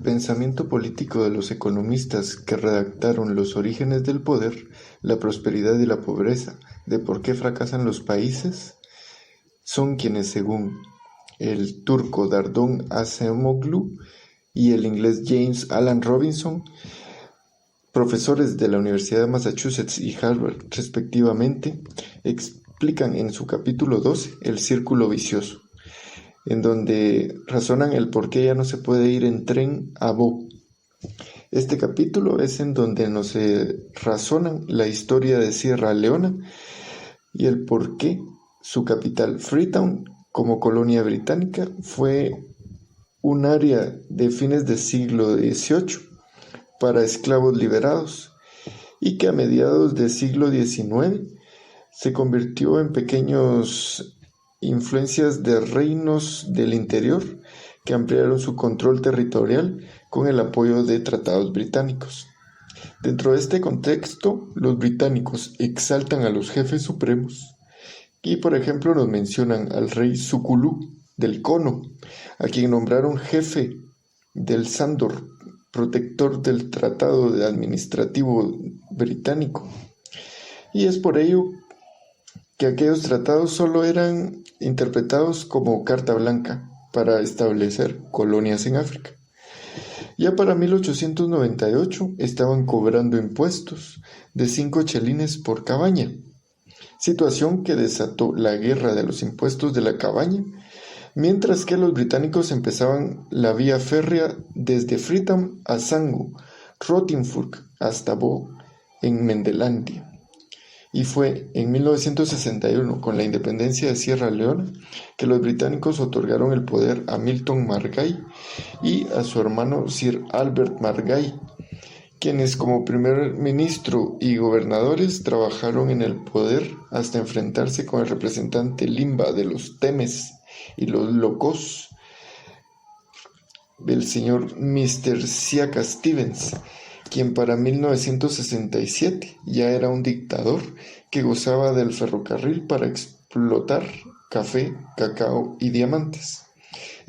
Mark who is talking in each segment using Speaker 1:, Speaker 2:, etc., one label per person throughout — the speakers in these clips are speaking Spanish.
Speaker 1: pensamiento político de los economistas que redactaron Los orígenes del poder, la prosperidad y la pobreza, de por qué fracasan los países, son quienes, según el turco Dardon Acemoglu y el inglés James Alan Robinson, profesores de la Universidad de Massachusetts y Harvard respectivamente, explican en su capítulo 12 el círculo vicioso, en donde razonan el por qué ya no se puede ir en tren a Bo. Este capítulo es en donde nos razonan la historia de Sierra Leona y el por qué su capital, Freetown, como colonia británica, fue un área de fines del siglo XVIII para esclavos liberados y que a mediados del siglo XIX se convirtió en pequeños influencias de reinos del interior que ampliaron su control territorial con el apoyo de tratados británicos. Dentro de este contexto, los británicos exaltan a los jefes supremos y, por ejemplo, nos mencionan al rey Sukulú del Cono, a quien nombraron jefe del Sandor, protector del Tratado Administrativo Británico. Y es por ello que aquellos tratados solo eran interpretados como carta blanca para establecer colonias en África. Ya para 1898 estaban cobrando impuestos de 5 chelines por cabaña, situación que desató la guerra de los impuestos de la cabaña, mientras que los británicos empezaban la vía férrea desde Freetown a Sango, Rottenburg hasta Bo en Mendelandia. Y fue en 1961, con la independencia de Sierra Leona, que los británicos otorgaron el poder a Milton Margai y a su hermano Sir Albert Margai, quienes como primer ministro y gobernadores trabajaron en el poder hasta enfrentarse con el representante Limba de los Temes y los Locos, del señor Mr. Siaka Stevens, quien para 1967 ya era un dictador que gozaba del ferrocarril para explotar café, cacao y diamantes.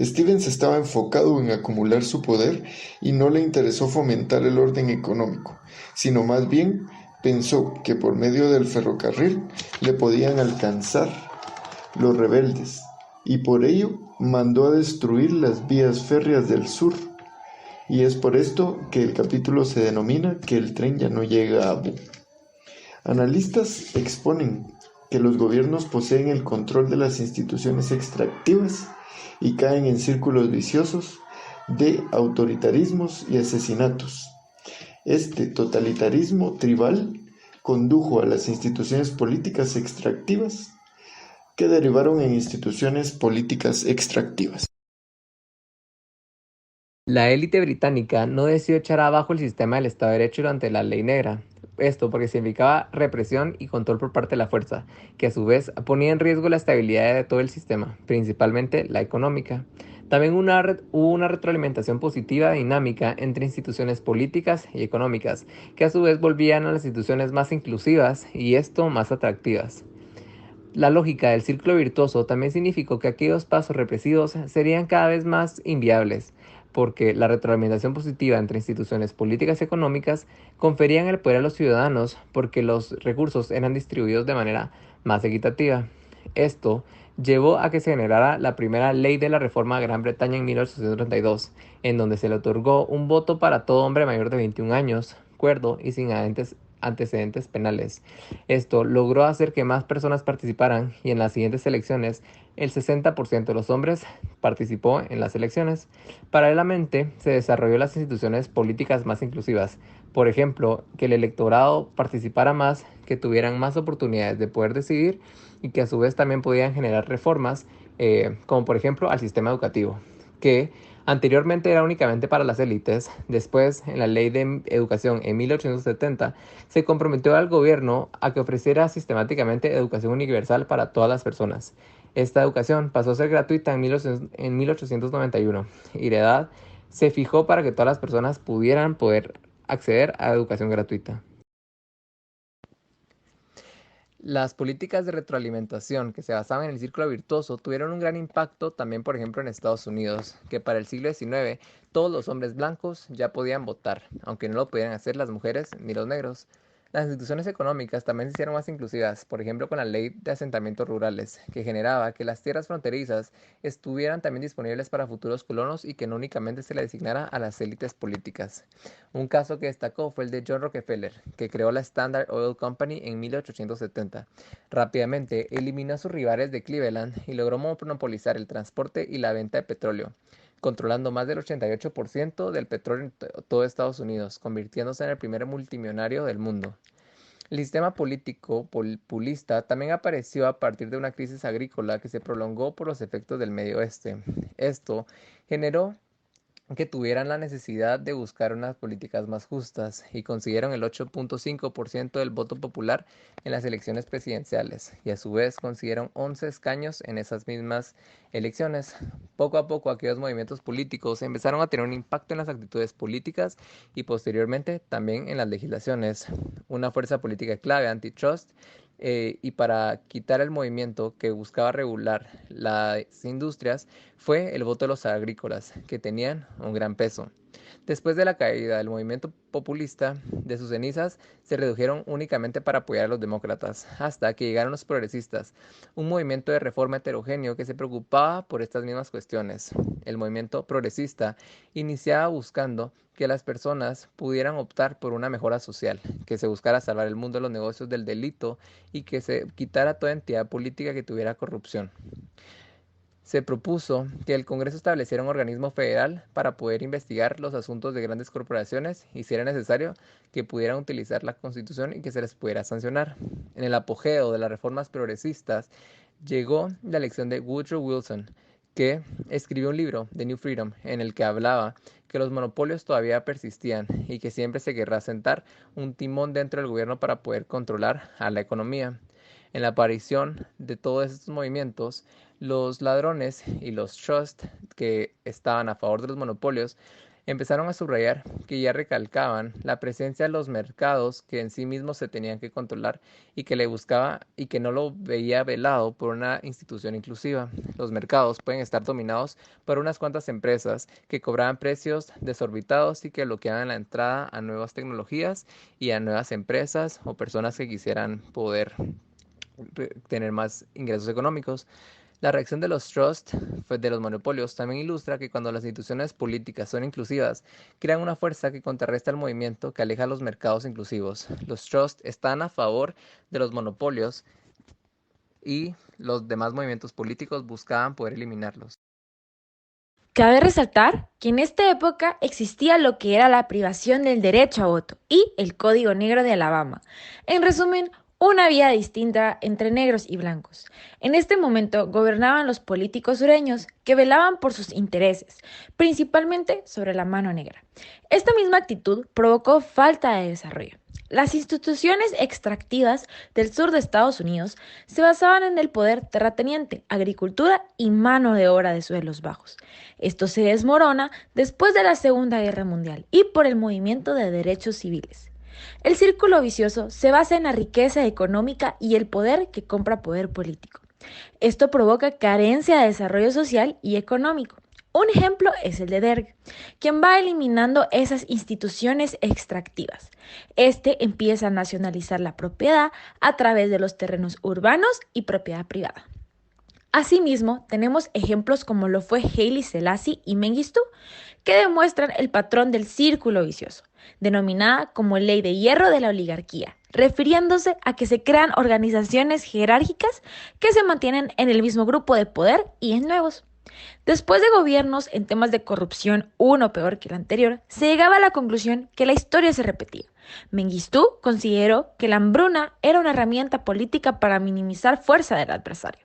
Speaker 1: Stevens estaba enfocado en acumular su poder y no le interesó fomentar el orden económico, sino más bien pensó que por medio del ferrocarril le podían alcanzar los rebeldes, y por ello mandó a destruir las vías férreas del sur. Y es por esto que el capítulo se denomina que el tren ya no llega a Bo. Analistas exponen que los gobiernos poseen el control de las instituciones extractivas y caen en círculos viciosos de autoritarismos y asesinatos. Este totalitarismo tribal condujo a las instituciones políticas extractivas que derivaron en instituciones políticas extractivas.
Speaker 2: La élite británica no decidió echar abajo el sistema del Estado de Derecho durante la Ley Negra. Esto porque significaba represión y control por parte de la fuerza, que a su vez ponía en riesgo la estabilidad de todo el sistema, principalmente la económica. También hubo una retroalimentación positiva dinámica entre instituciones políticas y económicas, que a su vez volvían a las instituciones más inclusivas y esto más atractivas. La lógica del círculo virtuoso también significó que aquellos pasos represivos serían cada vez más inviables, porque la retroalimentación positiva entre instituciones políticas y económicas conferían el poder a los ciudadanos porque los recursos eran distribuidos de manera más equitativa. Esto llevó a que se generara la primera ley de la reforma a Gran Bretaña en 1832, en donde se le otorgó un voto para todo hombre mayor de 21 años, cuerdo y sin antecedentes penales. Esto logró hacer que más personas participaran y en las siguientes elecciones el 60% de los hombres participó en las elecciones. Paralelamente se desarrolló las instituciones políticas más inclusivas. Por ejemplo, que el electorado participara más, que tuvieran más oportunidades de poder decidir y que a su vez también podían generar reformas, como por ejemplo al sistema educativo, que anteriormente era únicamente para las élites. Después, en la Ley de Educación en 1870, se comprometió al gobierno a que ofreciera sistemáticamente educación universal para todas las personas. Esta educación pasó a ser gratuita en 1891 y la edad se fijó para que todas las personas pudieran poder acceder a educación gratuita. Las políticas de retroalimentación que se basaban en el círculo virtuoso tuvieron un gran impacto también, por ejemplo, en Estados Unidos, que para el siglo XIX todos los hombres blancos ya podían votar, aunque no lo podían hacer las mujeres ni los negros. Las instituciones económicas también se hicieron más inclusivas, por ejemplo con la ley de asentamientos rurales, que generaba que las tierras fronterizas estuvieran también disponibles para futuros colonos y que no únicamente se le designara a las élites políticas. Un caso que destacó fue el de John Rockefeller, que creó la Standard Oil Company en 1870. Rápidamente eliminó a sus rivales de Cleveland y logró monopolizar el transporte y la venta de petróleo, controlando más del 88% del petróleo en todo Estados Unidos, convirtiéndose en el primer multimillonario del mundo. El sistema político populista también apareció a partir de una crisis agrícola que se prolongó por los efectos del Medio Oeste. Esto generó que tuvieran la necesidad de buscar unas políticas más justas y consiguieron el 8.5% del voto popular en las elecciones presidenciales y a su vez consiguieron 11 escaños en esas mismas elecciones. Poco a poco aquellos movimientos políticos empezaron a tener un impacto en las actitudes políticas y posteriormente también en las legislaciones. Una fuerza política clave, antitrust, y para quitar el movimiento que buscaba regular las industrias fue el voto de los agrícolas, que tenían un gran peso. Después de la caída del movimiento populista, de sus cenizas se redujeron únicamente para apoyar a los demócratas, hasta que llegaron los progresistas, un movimiento de reforma heterogéneo que se preocupaba por estas mismas cuestiones. El movimiento progresista iniciaba buscando que las personas pudieran optar por una mejora social, que se buscara salvar el mundo de los negocios del delito y que se quitara toda entidad política que tuviera corrupción. Se propuso que el Congreso estableciera un organismo federal para poder investigar los asuntos de grandes corporaciones y, si era necesario, que pudieran utilizar la Constitución y que se les pudiera sancionar. En el apogeo de las reformas progresistas llegó la elección de Woodrow Wilson, que escribió un libro, The New Freedom, en el que hablaba que los monopolios todavía persistían y que siempre se querrá sentar un timón dentro del gobierno para poder controlar a la economía. En la aparición de todos estos movimientos, los ladrones y los trusts que estaban a favor de los monopolios empezaron a subrayar que ya recalcaban la presencia de los mercados que en sí mismos se tenían que controlar y que le buscaba y que no lo veía velado por una institución inclusiva. Los mercados pueden estar dominados por unas cuantas empresas que cobraban precios desorbitados y que bloqueaban la entrada a nuevas tecnologías y a nuevas empresas o personas que quisieran poder tener más ingresos económicos. La reacción de los trusts de los monopolios también ilustra que cuando las instituciones políticas son inclusivas, crean una fuerza que contrarresta el movimiento que aleja a los mercados inclusivos. Los trusts están a favor de los monopolios y los demás movimientos políticos buscaban poder eliminarlos.
Speaker 3: Cabe resaltar que en esta época existía lo que era la privación del derecho a voto y el Código Negro de Alabama. En resumen, una vía distinta entre negros y blancos. En este momento gobernaban los políticos sureños que velaban por sus intereses, principalmente sobre la mano negra. Esta misma actitud provocó falta de desarrollo. Las instituciones extractivas del sur de Estados Unidos se basaban en el poder terrateniente, agricultura y mano de obra de suelos bajos. Esto se desmorona después de la Segunda Guerra Mundial y por el movimiento de derechos civiles. El círculo vicioso se basa en la riqueza económica y el poder que compra poder político. Esto provoca carencia de desarrollo social y económico. Un ejemplo es el de Derg, quien va eliminando esas instituciones extractivas. Este empieza a nacionalizar la propiedad a través de los terrenos urbanos y propiedad privada. Asimismo, tenemos ejemplos como lo fue Haile Selassie y Mengistu, que demuestran el patrón del círculo vicioso, denominada como ley de hierro de la oligarquía, refiriéndose a que se crean organizaciones jerárquicas que se mantienen en el mismo grupo de poder y en nuevos. Después de gobiernos en temas de corrupción uno peor que el anterior, se llegaba a la conclusión que la historia se repetía. Mengistu consideró que la hambruna era una herramienta política para minimizar fuerza del adversario.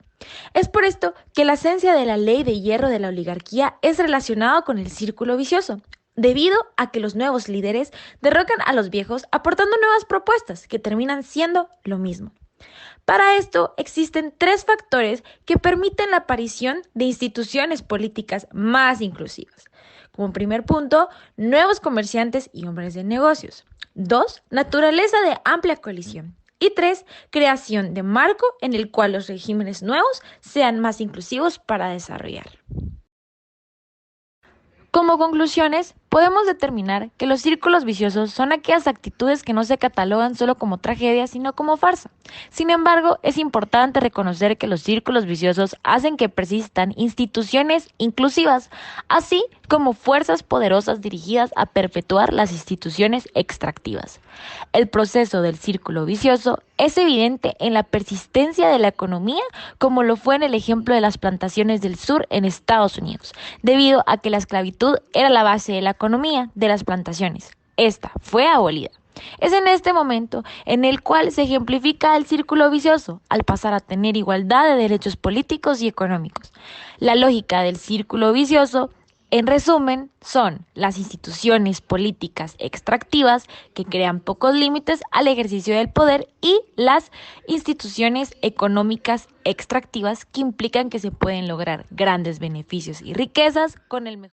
Speaker 3: Es por esto que la esencia de la ley de hierro de la oligarquía es relacionada con el círculo vicioso, debido a que los nuevos líderes derrocan a los viejos aportando nuevas propuestas que terminan siendo lo mismo. Para esto existen tres factores que permiten la aparición de instituciones políticas más inclusivas. Como primer punto, nuevos comerciantes y hombres de negocios. 2. Naturaleza de amplia coalición. Y Y 3, creación de marco en el cual los regímenes nuevos sean más inclusivos para desarrollar. Como conclusiones, podemos determinar que los círculos viciosos son aquellas actitudes que no se catalogan solo como tragedia, sino como farsa. Sin embargo, es importante reconocer que los círculos viciosos hacen que persistan instituciones inclusivas, así como fuerzas poderosas dirigidas a perpetuar las instituciones extractivas. El proceso del círculo vicioso es evidente en la persistencia de la economía, como lo fue en el ejemplo de las plantaciones del sur en Estados Unidos, debido a que la esclavitud era la base de la economía de las plantaciones. Esta fue abolida. Es en este momento en el cual se ejemplifica el círculo vicioso, al pasar a tener igualdad de derechos políticos y económicos. La lógica del círculo vicioso, en resumen, son las instituciones políticas extractivas que crean pocos límites al ejercicio del poder y las instituciones económicas extractivas que implican que se pueden lograr grandes beneficios y riquezas con el mejor